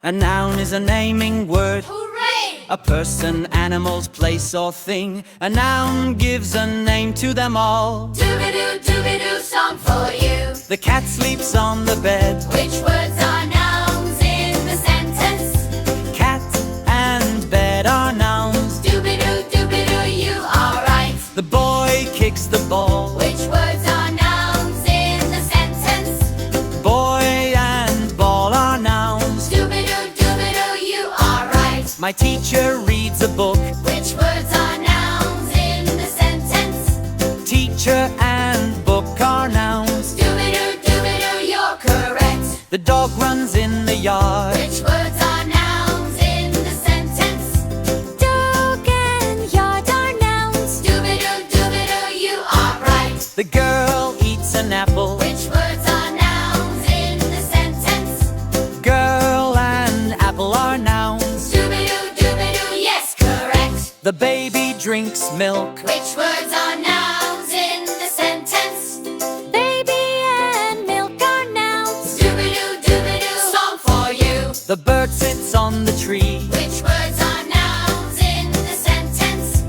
A noun is a naming word. Hooray! A person, animals, place or thing. A noun gives a name to them all. Doobie-doo, doobie-doo, song for you. The cat sleeps on the bed. Which words are nouns in the sentence? Cat and bed are nouns. Doobie-doo, doobie-doo, you are right. The boy kicks the ball. Which words are nouns in the sentence? Boy and ball are nouns. Doobie-doo, doobie-doo, you are right. My teacher reads a book. Which words are nouns in the sentence? Teacher and book are nouns. Doobie-doo, doobie-doo, you're correct. The dog runs in the yard. Which words are nouns in the sentence? Dog and yard are nouns. Doobie-doo, doobie-doo, you are right. The girl eats an apple. Which words are nouns in the sentence? Girl and apple are nouns. Doobie-doo, doobie-doo, yes, correct. The baby drinks milk. Which words are nouns in the sentence? Baby and milk are nouns. Doobie-doo, doobie-doo, song for you. The bird sits on the tree. Which words are nouns in the sentence?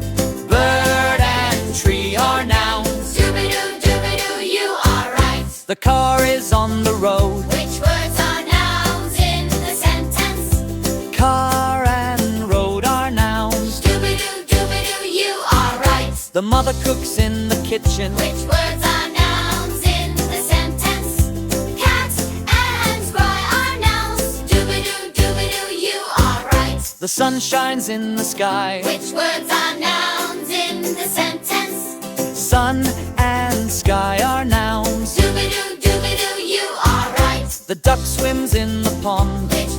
Bird and tree are nouns. Doobie-doo, doobie-doo, you are right. The car is on the road. Which words are nouns in the sentence? Car and road are nouns. Doobie-doo, doobie-doo, you are right. The mother cooks in the kitchen. Which words are nouns in the sentence? Cat and spy are nouns. Doobie-doo, doobie-doo, you are right. The sun shines in the sky. Which words are nouns in the sentence? Sun and sky are nouns. Doobie-doo, doobie-doo, you are right. The duck swims in the pond. Which